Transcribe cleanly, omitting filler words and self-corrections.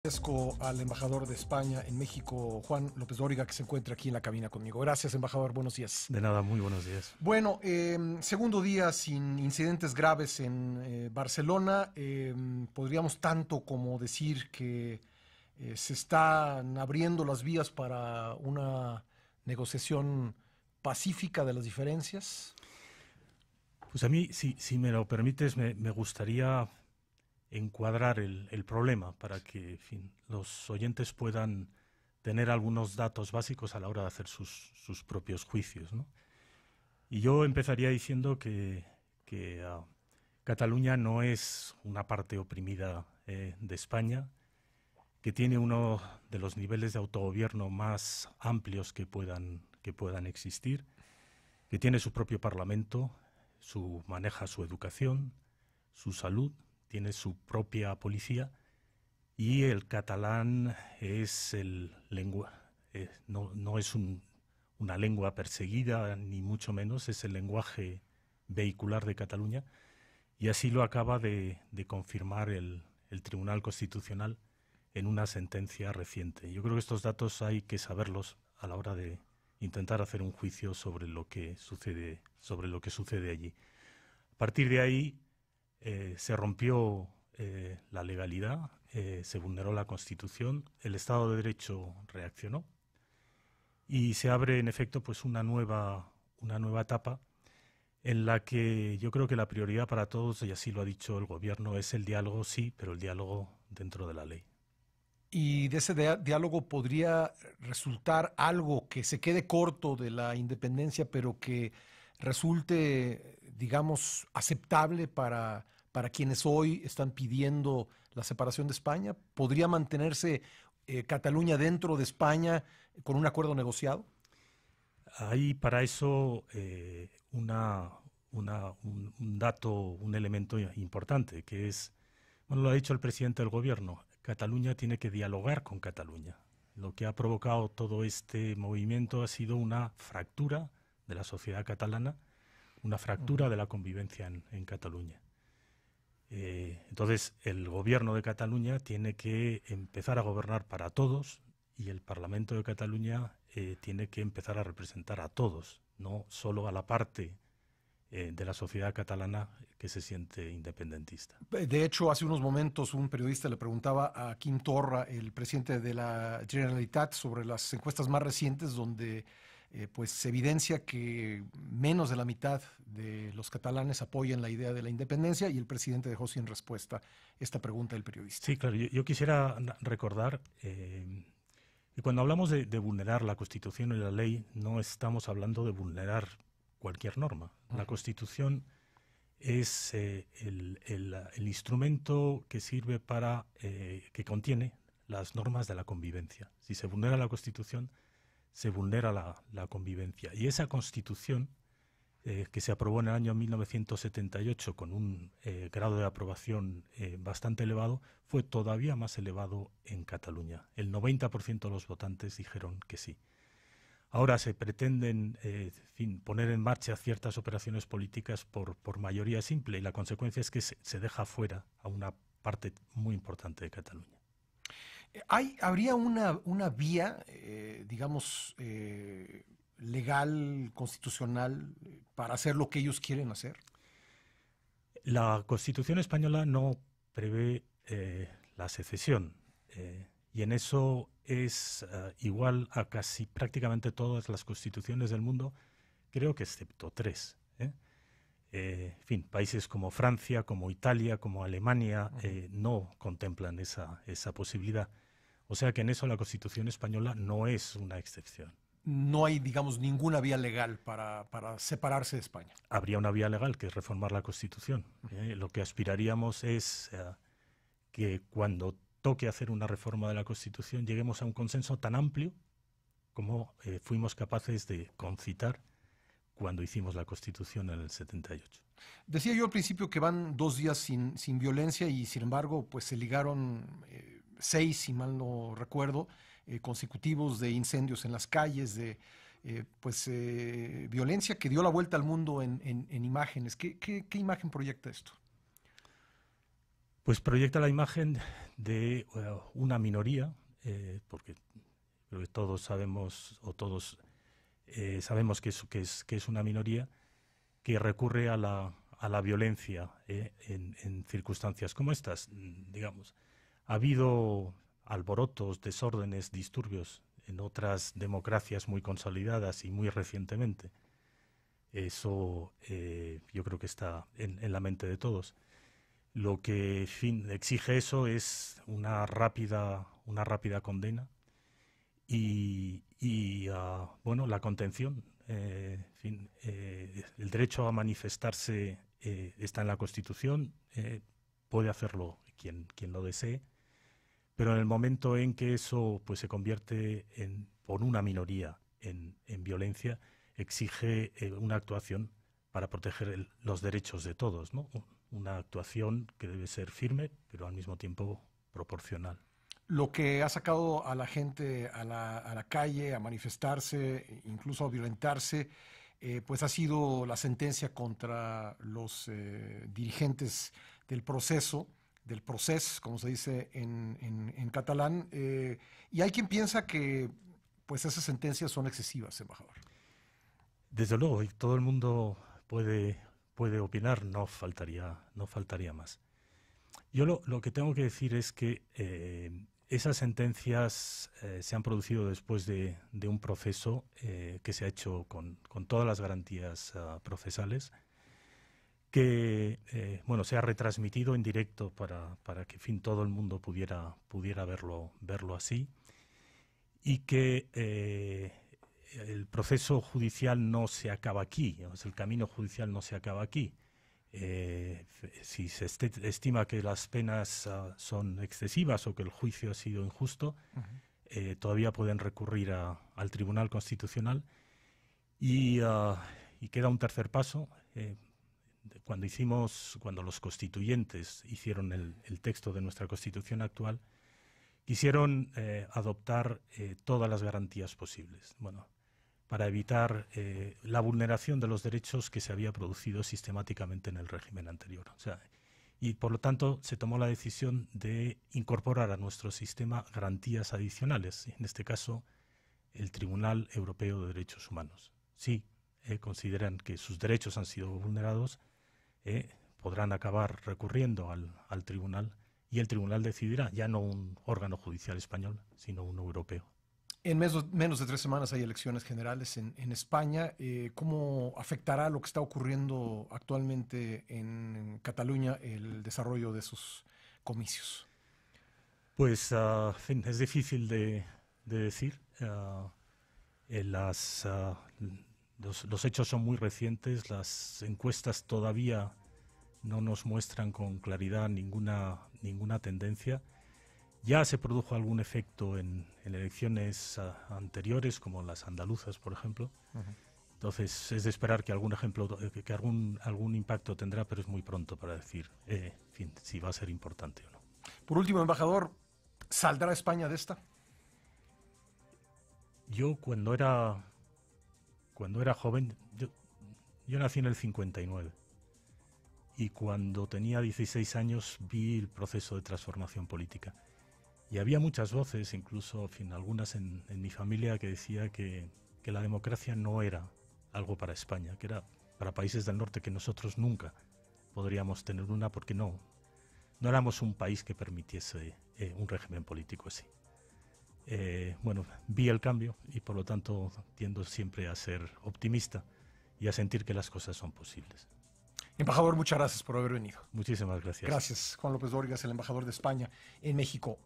Agradezco al embajador de España en México, Juan López Dóriga, que se encuentra aquí en la cabina conmigo. Gracias, embajador. Buenos días. De nada, muy buenos días. Bueno, segundo día sin incidentes graves en Barcelona. Podríamos tanto como decir que se están abriendo las vías para una negociación pacífica de las diferencias. Pues a mí, si me lo permites, me gustaría encuadrar el problema para que, en fin, los oyentes puedan tener algunos datos básicos a la hora de hacer sus propios juicios, ¿no? Y yo empezaría diciendo que Cataluña no es una parte oprimida de España, que tiene uno de los niveles de autogobierno más amplios que puedan existir, que tiene su propio parlamento, maneja su educación, su salud, tiene su propia policía, y el catalán es no es una lengua perseguida, ni mucho menos, es el lenguaje vehicular de Cataluña, y así lo acaba de confirmar el Tribunal Constitucional en una sentencia reciente. Yo creo que estos datos hay que saberlos a la hora de intentar hacer un juicio sobre lo que sucede allí. A partir de ahí se rompió la legalidad, se vulneró la Constitución, el Estado de Derecho reaccionó y se abre en efecto pues una nueva etapa en la que yo creo que la prioridad para todos, y así lo ha dicho el Gobierno, es el diálogo, sí, pero el diálogo dentro de la ley. Y de ese diálogo podría resultar algo que se quede corto de la independencia, pero que resulte, digamos, aceptable para quienes hoy están pidiendo la separación de España. ¿Podría mantenerse Cataluña dentro de España con un acuerdo negociado? Hay para eso un dato, un elemento importante, que es, bueno, lo ha dicho el presidente del Gobierno, Cataluña tiene que dialogar con Cataluña. Lo que ha provocado todo este movimiento ha sido una fractura de la sociedad catalana, una fractura de la convivencia en Cataluña. Entonces, el Gobierno de Cataluña tiene que empezar a gobernar para todos, y el Parlamento de Cataluña tiene que empezar a representar a todos, no solo a la parte de la sociedad catalana que se siente independentista. De hecho, hace unos momentos un periodista le preguntaba a Quim Torra, el presidente de la Generalitat, sobre las encuestas más recientes donde pues se evidencia que menos de la mitad de los catalanes apoyan la idea de la independencia, y el presidente dejó sin respuesta esta pregunta del periodista. Sí, claro, yo quisiera recordar que cuando hablamos de vulnerar la Constitución y la ley, no estamos hablando de vulnerar cualquier norma. La Constitución es el instrumento que sirve que contiene las normas de la convivencia. Si se vulnera la Constitución, se vulnera la convivencia. Y esa Constitución, que se aprobó en el año 1978 con un grado de aprobación bastante elevado, fue todavía más elevado en Cataluña. El 90% de los votantes dijeron que sí. Ahora se pretenden poner en marcha ciertas operaciones políticas por mayoría simple, y la consecuencia es que se deja fuera a una parte muy importante de Cataluña. ¿Habría una vía, digamos, legal, constitucional, para hacer lo que ellos quieren hacer? La Constitución española no prevé la secesión, y en eso es igual a casi prácticamente todas las constituciones del mundo, creo que excepto 3. En fin, países como Francia, como Italia, como Alemania no contemplan esa posibilidad. O sea que en eso la Constitución española no es una excepción. No hay, digamos, ninguna vía legal para separarse de España. Habría una vía legal, que es reformar la Constitución. Lo que aspiraríamos es que cuando toque hacer una reforma de la Constitución lleguemos a un consenso tan amplio como fuimos capaces de concitar cuando hicimos la Constitución en el 78. Decía yo al principio que van 2 días sin violencia, y sin embargo pues se ligaron 6, si mal no recuerdo, consecutivos de incendios en las calles, de violencia que dio la vuelta al mundo en imágenes. ¿Qué imagen proyecta esto? Pues proyecta la imagen de una minoría, porque creo que todos sabemos, o todos sabemos que es una minoría, que recurre a la violencia en circunstancias como estas. Digamos, ha habido alborotos, desórdenes, disturbios en otras democracias muy consolidadas y muy recientemente. Eso yo creo que está en la mente de todos. Lo que exige eso es una rápida condena y bueno, la contención. El derecho a manifestarse está en la Constitución, puede hacerlo quien lo desee, pero en el momento en que eso pues se convierte por una minoría en violencia, exige una actuación para proteger los derechos de todos, ¿no? Una actuación que debe ser firme, pero al mismo tiempo proporcional. Lo que ha sacado a la gente a la calle, a manifestarse, incluso a violentarse, pues ha sido la sentencia contra los dirigentes del procés, como se dice en catalán, y hay quien piensa que pues esas sentencias son excesivas, embajador. Desde luego, y todo el mundo puede opinar, no faltaría más. Yo lo que tengo que decir es que esas sentencias se han producido después de un proceso que se ha hecho con todas las garantías procesales, que bueno, se ha retransmitido en directo para que en fin, todo el mundo pudiera verlo así, y que el proceso judicial no se acaba aquí, el camino judicial no se acaba aquí. Si se estima que las penas son excesivas o que el juicio ha sido injusto, todavía pueden recurrir al Tribunal Constitucional y queda un tercer paso. Cuando los constituyentes hicieron el texto de nuestra Constitución actual, quisieron adoptar todas las garantías posibles. Bueno, para evitar la vulneración de los derechos que se había producido sistemáticamente en el régimen anterior. O sea, y por lo tanto se tomó la decisión de incorporar a nuestro sistema garantías adicionales, en este caso el Tribunal Europeo de Derechos Humanos. Si consideran que sus derechos han sido vulnerados, podrán acabar recurriendo al tribunal y el tribunal decidirá, ya no un órgano judicial español, sino uno europeo. En menos de 3 semanas hay elecciones generales en España. ¿Cómo afectará lo que está ocurriendo actualmente en Cataluña el desarrollo de esos comicios? Pues es difícil de decir. Los hechos son muy recientes, las encuestas todavía no nos muestran con claridad ninguna tendencia. Ya se produjo algún efecto en elecciones anteriores, como las andaluzas, por ejemplo. Entonces es de esperar que algún impacto tendrá, pero es muy pronto para decir en fin, si va a ser importante o no. Por último, embajador, ¿saldrá España de esta? Yo cuando era joven, yo nací en el 59 y cuando tenía 16 años vi el proceso de transformación política. Y había muchas voces, incluso en fin, algunas en mi familia, que decía que la democracia no era algo para España, que era para países del norte, que nosotros nunca podríamos tener una porque no éramos un país que permitiese un régimen político así. Bueno, vi el cambio y por lo tanto tiendo siempre a ser optimista y a sentir que las cosas son posibles. Embajador, muchas gracias por haber venido. Muchísimas gracias. Gracias, Juan López Dórigas, el embajador de España en México.